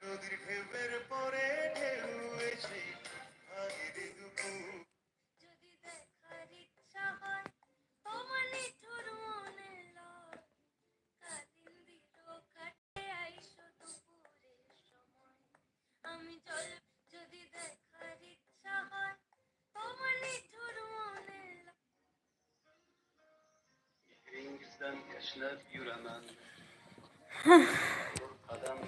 নদীর ঢেউয়ের পরে ঢেউ এসে আগের দুপুর যদি দেখার ইচ্ছা হয় তোমার নিঠুর মনে লয় কালিন্দির ঘাটে আইসো দুপুরের সময় আমি জল যদি দেখার ইচ্ছা হয় তোমার নিঠুর মনে লয় Übrigens dann erschnellt Juraman.